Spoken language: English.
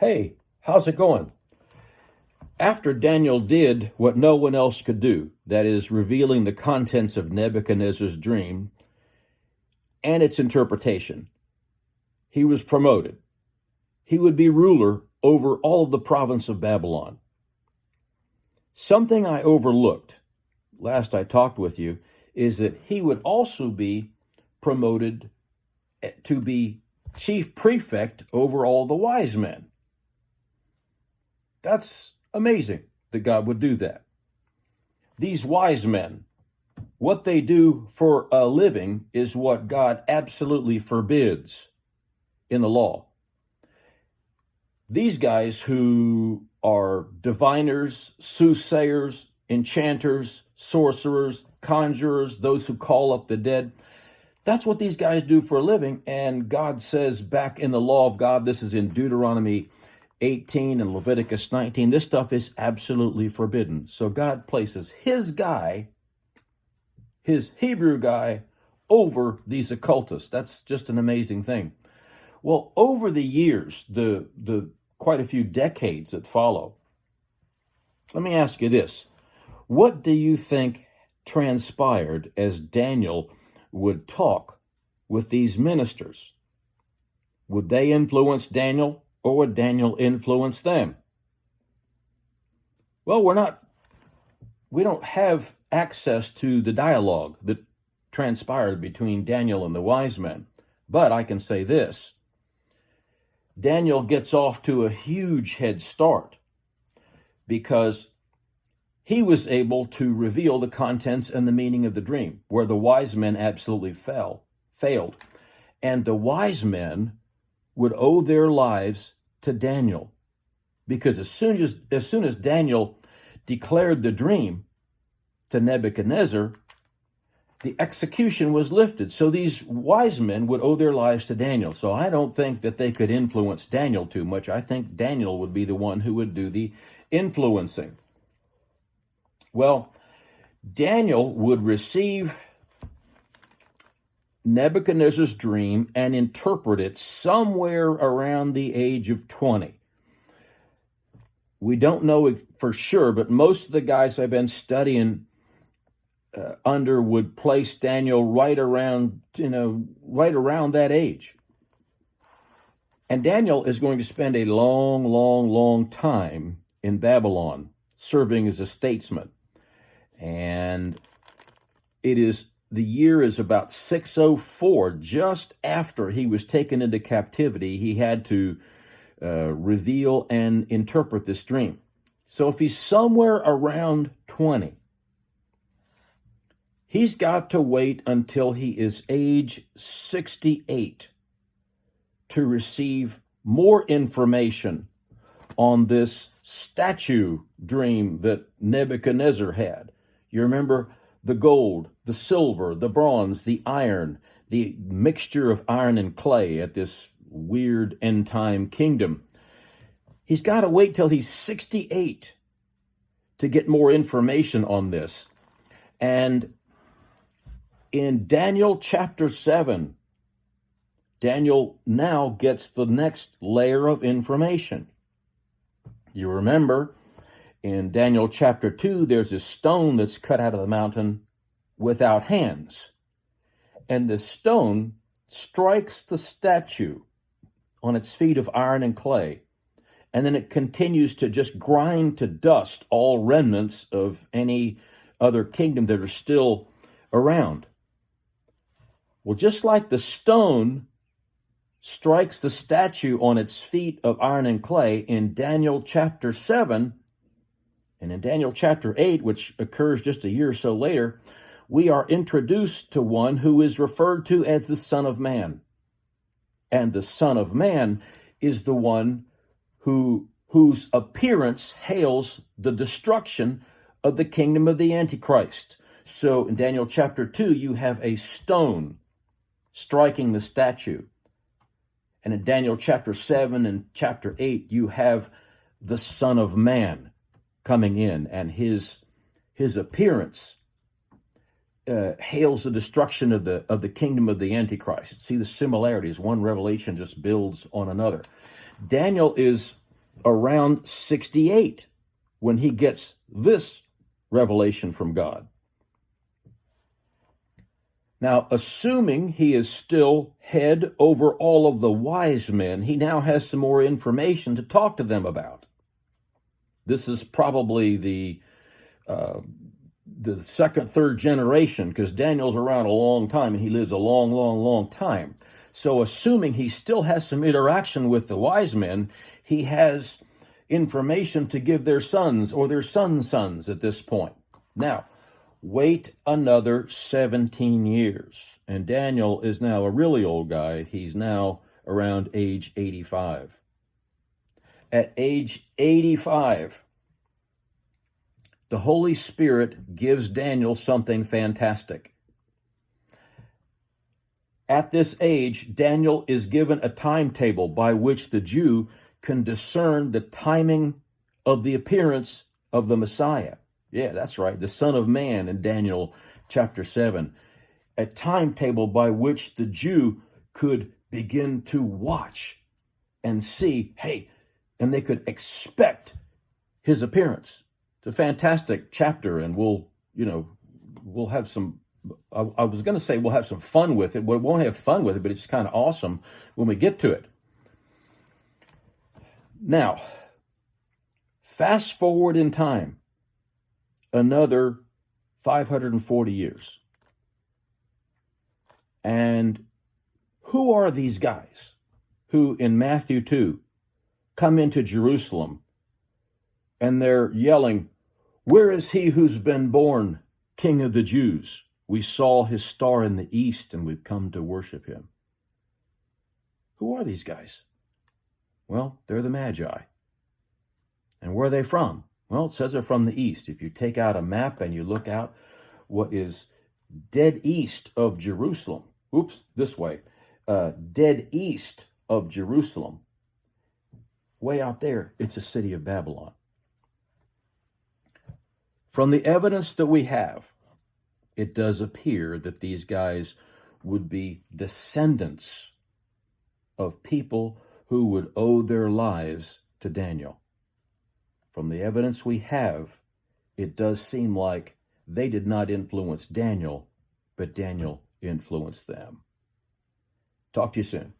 Hey, how's it going? After Daniel did what no one else could do, that is, revealing the contents of Nebuchadnezzar's dream and its interpretation, he was promoted. He would be ruler over all of the province of Babylon. Something I overlooked last I talked with you is that he would also be promoted to be chief prefect over all the wise men. That's amazing that God would do that. These wise men, what they do for a living is what God absolutely forbids in the law. These guys who are diviners, soothsayers, enchanters, sorcerers, conjurers, those who call up the dead, that's what these guys do for a living. And God says back in the law of God, this is in Deuteronomy 18 and Leviticus 19, this stuff is absolutely forbidden. So God places his guy, his Hebrew guy, over these occultists. That's just an amazing thing. Well, over the years, the quite a few decades that follow, let me ask you this. What do you think transpired as Daniel would talk with these ministers? Would they influence Daniel, or would Daniel influence them? Well, we don't have access to the dialogue that transpired between Daniel and the wise men. But I can say this. Daniel gets off to a huge head start because he was able to reveal the contents and the meaning of the dream, where the wise men absolutely failed. And the wise men would owe their lives to Daniel, because as soon as Daniel declared the dream to Nebuchadnezzar, the execution was lifted. So these wise men would owe their lives to Daniel. So I don't think that they could influence Daniel too much. I think Daniel would be the one who would do the influencing. Well, Daniel would receive Nebuchadnezzar's dream and interpret it somewhere around the age of 20. We don't know it for sure, but most of the guys I've been studying under would place Daniel right around that age. And Daniel is going to spend a long, long, long time in Babylon serving as a statesman. And the year is about 604, just after he was taken into captivity. He had to reveal and interpret this dream. So if he's somewhere around 20, he's got to wait until he is age 68 to receive more information on this statue dream that Nebuchadnezzar had. You remember the gold, the silver, the bronze, the iron, the mixture of iron and clay at this weird end-time kingdom. He's got to wait till he's 68 to get more information on this. And in Daniel chapter 7, Daniel now gets the next layer of information. You remember in Daniel chapter 2, there's a stone that's cut out of the mountain without hands. And the stone strikes the statue on its feet of iron and clay. And then it continues to just grind to dust all remnants of any other kingdom that are still around. Well, just like the stone strikes the statue on its feet of iron and clay in Daniel chapter 7, and in Daniel chapter 8, which occurs just a year or so later, we are introduced to one who is referred to as the Son of Man. And the Son of Man is the one whose appearance hails the destruction of the kingdom of the Antichrist. So in Daniel chapter 2, you have a stone striking the statue. And in Daniel chapter 7 and chapter 8, you have the Son of Man coming in, and his appearance hails the destruction of the kingdom of the Antichrist. See the similarities. One revelation just builds on another. Daniel is around 68 when he gets this revelation from God. Now, assuming he is still head over all of the wise men, he now has some more information to talk to them about. This is probably the second, third generation, because Daniel's around a long time and he lives a long, long, long time. So assuming he still has some interaction with the wise men, he has information to give their sons or their sons' sons at this point. Now, wait another 17 years. And Daniel is now a really old guy. He's now around age 85. At age 85, the Holy Spirit gives Daniel something fantastic. At this age, Daniel is given a timetable by which the Jew can discern the timing of the appearance of the Messiah. Yeah, that's right, the Son of Man in Daniel chapter 7. A timetable by which the Jew could begin to watch and see, hey, and they could expect his appearance. It's a fantastic chapter, and we'll have some, I was going to say we'll have some fun with it. We won't have fun with it, but it's kind of awesome when we get to it. Now, fast forward in time another 540 years. And who are these guys who in Matthew 2 come into Jerusalem and they're yelling, "Where is he who's been born King of the Jews? We saw his star in the east and we've come to worship him"? Who are these guys? Well, they're the Magi. And where are they from? Well, it says they're from the east. If you take out a map and you look out what is dead east of Jerusalem, dead east of Jerusalem, way out there, it's a city of Babylon. From the evidence that we have, it does appear that these guys would be descendants of people who would owe their lives to Daniel. From the evidence we have, it does seem like they did not influence Daniel, but Daniel influenced them. Talk to you soon.